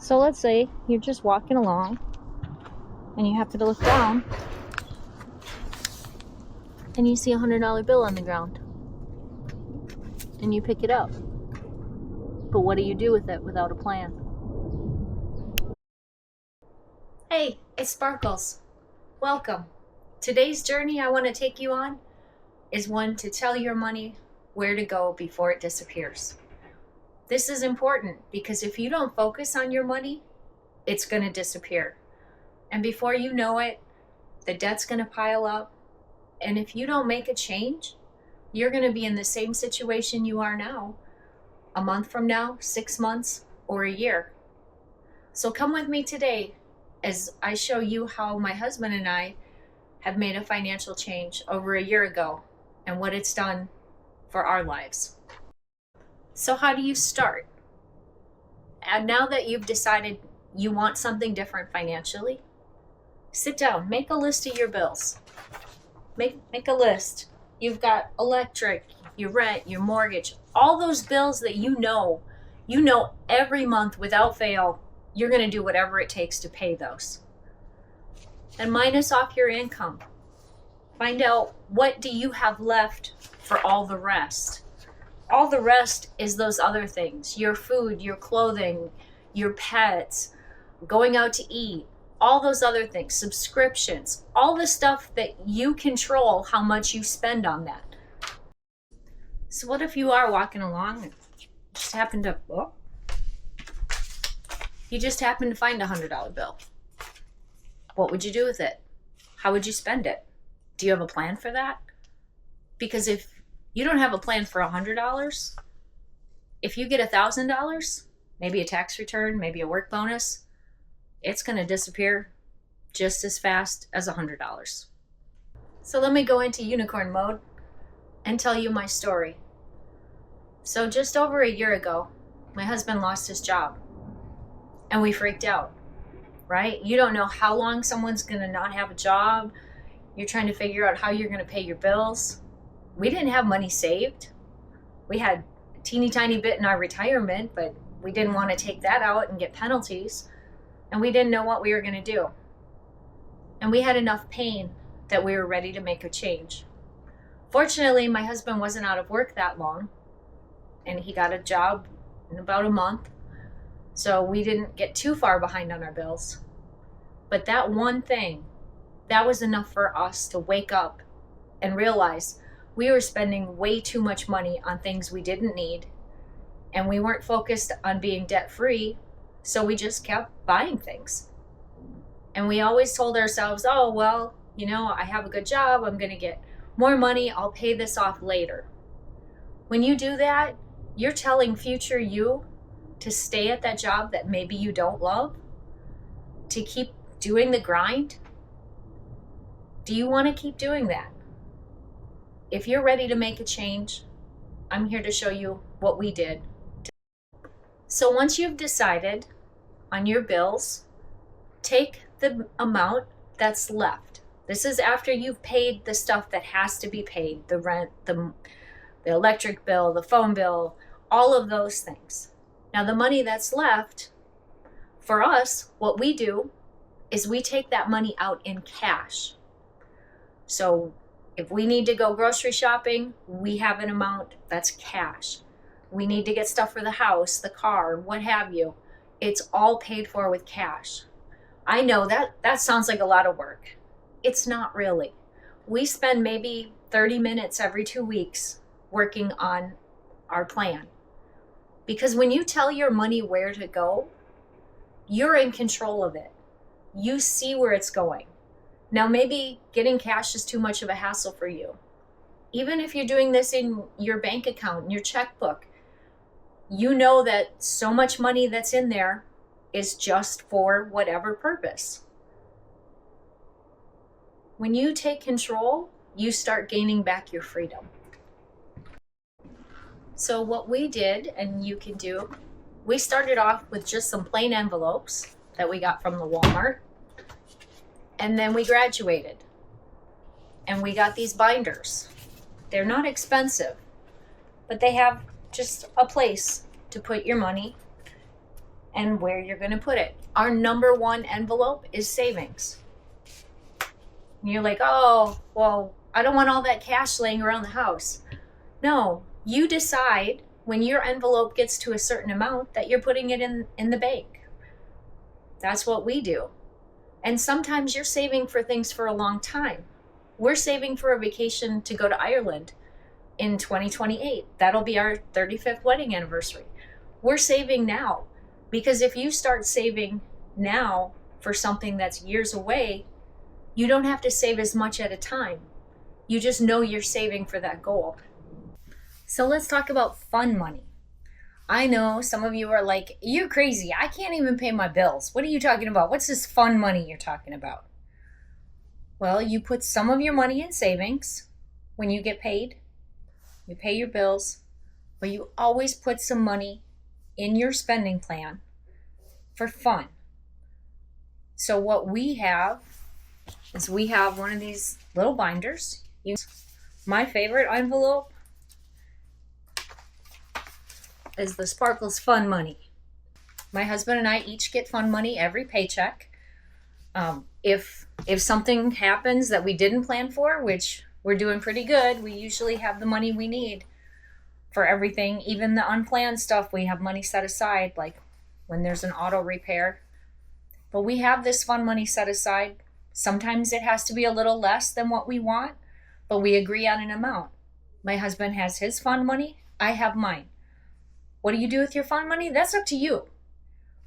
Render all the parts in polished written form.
So let's say you're just walking along and you happen to look down and you see $100 bill on the ground and you pick it up. But what do you do with it without a plan? Hey, it's Sparkles. Welcome. Today's journey I want to take you on is one to tell your money where to go before it disappears. This is important because if you don't focus on your money, it's going to disappear. And before you know it, the debt's going to pile up. And if you don't make a change, you're going to be in the same situation you are now, a month from now, 6 months, or a year. So come with me today as I show you how my husband and I have made a financial change over a year ago and what it's done for our lives. So how do you start? And now that you've decided you want something different financially, sit down, make a list of your bills. Make a list. You've got electric, your rent, your mortgage, all those bills that you know every month without fail, you're going to do whatever it takes to pay those. And minus off your income. Find out what do you have left for all the rest. All the rest is those other things, your food, your clothing, your pets, going out to eat, all those other things, subscriptions, all the stuff that you control how much you spend on that. So what if you are walking along and just happen to, you just happen to find $100 bill? What would you do with it? How would you spend it? Do you have a plan for that? Because if you don't have a plan for $100, if you get $1,000, maybe a tax return, maybe a work bonus, it's going to disappear just as fast as $100. So let me go into unicorn mode and tell you my story. So just over a year ago, my husband lost his job and we freaked out, right? You don't know how long someone's going to not have a job. You're trying to figure out how you're going to pay your bills. We didn't have money saved. We had a teeny tiny bit in our retirement, but we didn't want to take that out and get penalties. And we didn't know what we were going to do. And we had enough pain that we were ready to make a change. Fortunately, my husband wasn't out of work that long, and he got a job in about a month. So we didn't get too far behind on our bills. But that one thing, that was enough for us to wake up and realize we were spending way too much money on things we didn't need, and we weren't focused on being debt-free, so we just kept buying things. And we always told ourselves, oh, well, I have a good job, I'm going to get more money, I'll pay this off later. When you do that, you're telling future you to stay at that job that maybe you don't love, to keep doing the grind. Do you want to keep doing that? If you're ready to make a change, I'm here to show you what we did. So once you've decided on your bills, take the amount that's left. This is after you've paid the stuff that has to be paid, the rent, the electric bill, the phone bill, all of those things. Now the money that's left, for us, what we do is we take that money out in cash. So if we need to go grocery shopping, we have an amount that's cash. We need to get stuff for the house, the car, what have you. It's all paid for with cash. I know that sounds like a lot of work. It's not really. We spend maybe 30 minutes every 2 weeks working on our plan. Because when you tell your money where to go, you're in control of it. You see where it's going. Now, maybe getting cash is too much of a hassle for you. Even if you're doing this in your bank account, in your checkbook, you know that so much money that's in there is just for whatever purpose. When you take control, you start gaining back your freedom. So what we did, and you can do, we started off with just some plain envelopes that we got from the Walmart. And then we graduated and we got these binders. They're not expensive, but they have just a place to put your money and where you're going to put it. Our number one envelope is savings. And you're like, oh, well, I don't want all that cash laying around the house. No, you decide when your envelope gets to a certain amount that you're putting it in the bank. That's what we do. And sometimes you're saving for things for a long time. We're saving for a vacation to go to Ireland in 2028. That'll be our 35th wedding anniversary. We're saving now, because if you start saving now for something that's years away, you don't have to save as much at a time. You just know you're saving for that goal. So let's talk about fun money. I know some of you are like, you're crazy. I can't even pay my bills. What are you talking about? What's this fun money you're talking about? Well, you put some of your money in savings when you get paid. You pay your bills, but you always put some money in your spending plan for fun. So what we have is we have one of these little binders. My favorite envelope is the Sparkles Fun Money. My husband and I each get fun money every paycheck. If something happens that we didn't plan for, which we're doing pretty good, we usually have the money we need for everything. Even the unplanned stuff, we have money set aside, like when there's an auto repair. But we have this fun money set aside. Sometimes it has to be a little less than what we want, but we agree on an amount. My husband has his fun money, I have mine. What do you do with your fun money? That's up to you.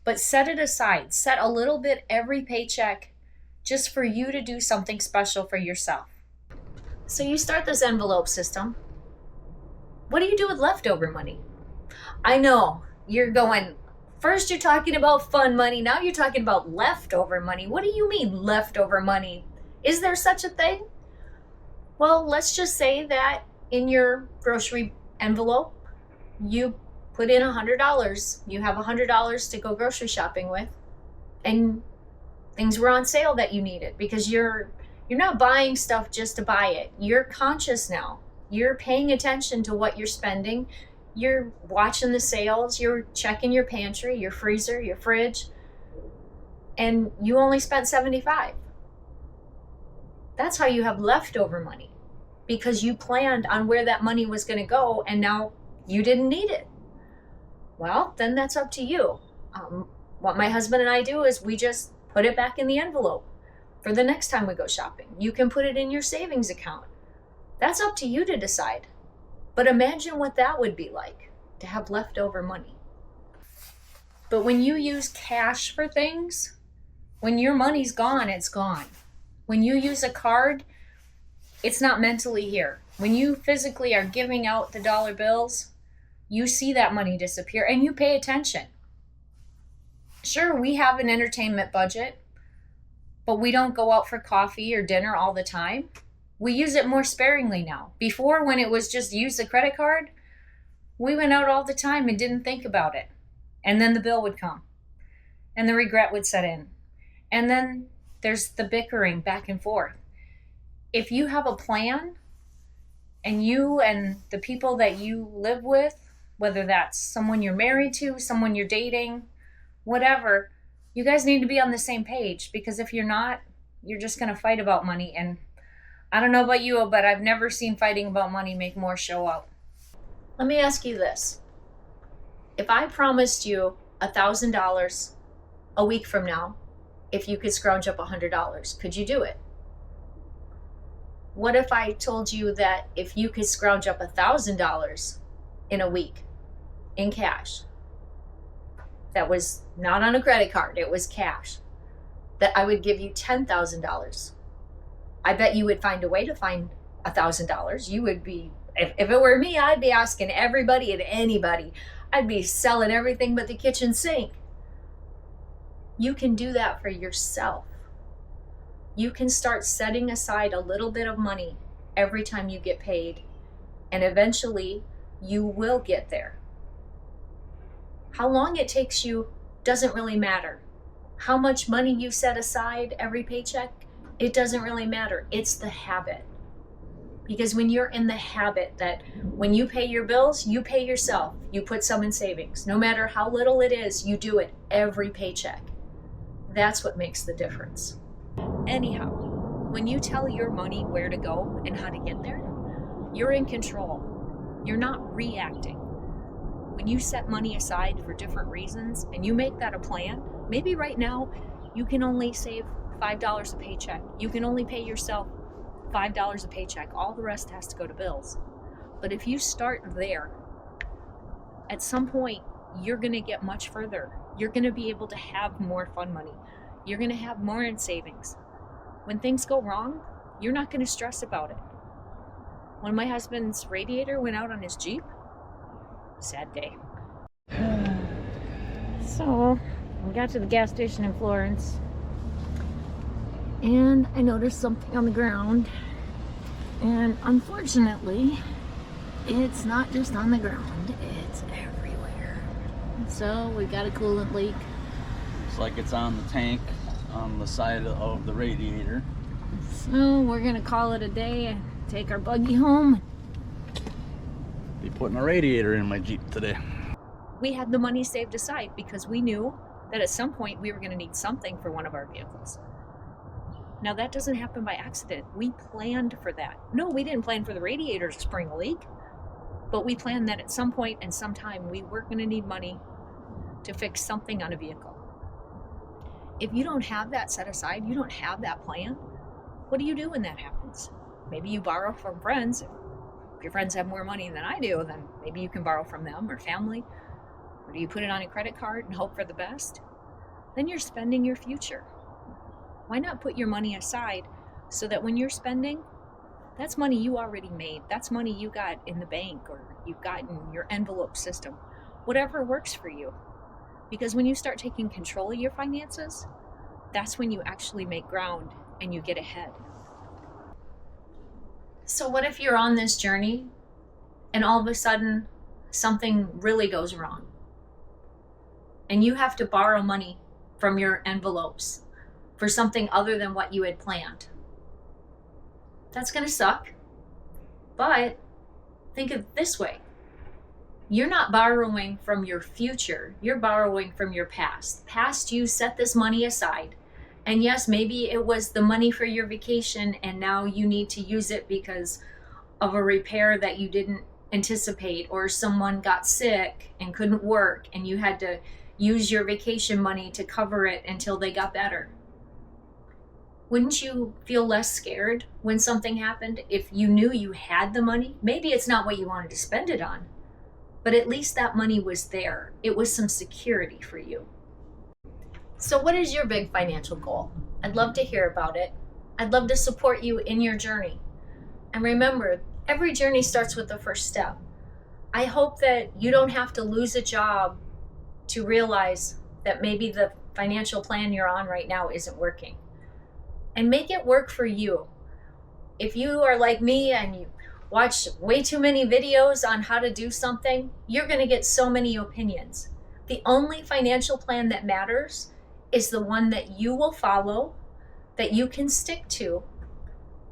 But set it aside. Set a little bit every paycheck just for you to do something special for yourself. So you start this envelope system. What do you do with leftover money? I know you're going, first you're talking about fun money, now you're talking about leftover money. What do you mean leftover money? Is there such a thing? Well, let's just say that in your grocery envelope, you put in $100. You have $100 to go grocery shopping with, and things were on sale that you needed, because you're not buying stuff just to buy it. You're conscious now. You're paying attention to what you're spending. You're watching the sales. You're checking your pantry, your freezer, your fridge, and you only spent $75. That's how you have leftover money, because you planned on where that money was going to go, and now you didn't need it. Well, then that's up to you. What my husband and I do is we just put it back in the envelope for the next time we go shopping. You can put it in your savings account. That's up to you to decide. But imagine what that would be like, to have leftover money. But when you use cash for things, when your money's gone, it's gone. When you use a card, it's not mentally here. When you physically are giving out the dollar bills, you see that money disappear and you pay attention. Sure, we have an entertainment budget, but we don't go out for coffee or dinner all the time. We use it more sparingly now. Before, when it was just use the credit card, we went out all the time and didn't think about it. And then the bill would come and the regret would set in. And then there's the bickering back and forth. If you have a plan, and you and the people that you live with, whether that's someone you're married to, someone you're dating, whatever, you guys need to be on the same page, because if you're not, you're just going to fight about money. And I don't know about you, but I've never seen fighting about money make more show up. Let me ask you this. If I promised you $1,000 a week from now, if you could scrounge up $100, could you do it? What if I told you that if you could scrounge up $1,000 in a week in cash, that was not on a credit card, it was cash, that I would give you $10,000? I bet you would find a way to find $1,000. You would be, if it were me, I'd be asking everybody and anybody. I'd be selling everything but the kitchen sink. You can do that for yourself. You can start setting aside a little bit of money every time you get paid, and eventually you will get there. How long it takes you doesn't really matter. How much money you set aside every paycheck, it doesn't really matter. It's the habit. Because when you're in the habit that when you pay your bills, you pay yourself, you put some in savings. No matter how little it is, you do it every paycheck. That's what makes the difference. Anyhow, when you tell your money where to go and how to get there, you're in control. You're not reacting. When you set money aside for different reasons and you make that a plan, maybe right now you can only save $5 a paycheck. You can only pay yourself $5 a paycheck. All the rest has to go to bills. But if you start there, at some point, you're going to get much further. You're going to be able to have more fun money. You're going to have more in savings. When things go wrong, you're not going to stress about it. When my husband's radiator went out on his Jeep, sad day. So, we got to the gas station in Florence, and I noticed something on the ground, and unfortunately it's not just on the ground, it's everywhere. So we got a coolant leak. Looks like it's on the tank on the side of the radiator. So we're gonna call it a day and take our buggy home. Be putting a radiator in my Jeep today. We had the money saved aside because we knew that at some point we were going to need something for one of our vehicles. Now that doesn't happen by accident. We planned for that. No, we didn't plan for the radiator to spring a leak, but we planned that at some point and sometime we were going to need money to fix something on a vehicle. If you don't have that set aside, you don't have that plan, what do you do when that happens? Maybe you borrow from friends. If your friends have more money than I do, then maybe you can borrow from them or family. Or do you put it on a credit card and hope for the best? Then you're spending your future. Why not put your money aside so that when you're spending, that's money you already made. That's money you got in the bank or you've got in your envelope system. Whatever works for you. Because when you start taking control of your finances, that's when you actually make ground and you get ahead. So what if you're on this journey and all of a sudden something really goes wrong? And you have to borrow money from your envelopes for something other than what you had planned. That's gonna suck. But think of it this way. You're not borrowing from your future, you're borrowing from your past. Past you set this money aside. And yes, maybe it was the money for your vacation and now you need to use it because of a repair that you didn't anticipate, or someone got sick and couldn't work and you had to use your vacation money to cover it until they got better. Wouldn't you feel less scared when something happened if you knew you had the money? Maybe it's not what you wanted to spend it on, but at least that money was there. It was some security for you. So what is your big financial goal? I'd love to hear about it. I'd love to support you in your journey. And remember, every journey starts with the first step. I hope that you don't have to lose a job to realize that maybe the financial plan you're on right now isn't working. And make it work for you. If you are like me and you watch way too many videos on how to do something, you're going to get so many opinions. The only financial plan that matters is the one that you will follow, that you can stick to,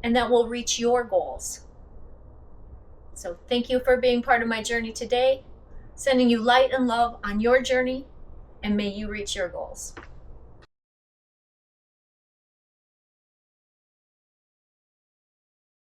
and that will reach your goals. So thank you for being part of my journey today. Sending you light and love on your journey, and may you reach your goals.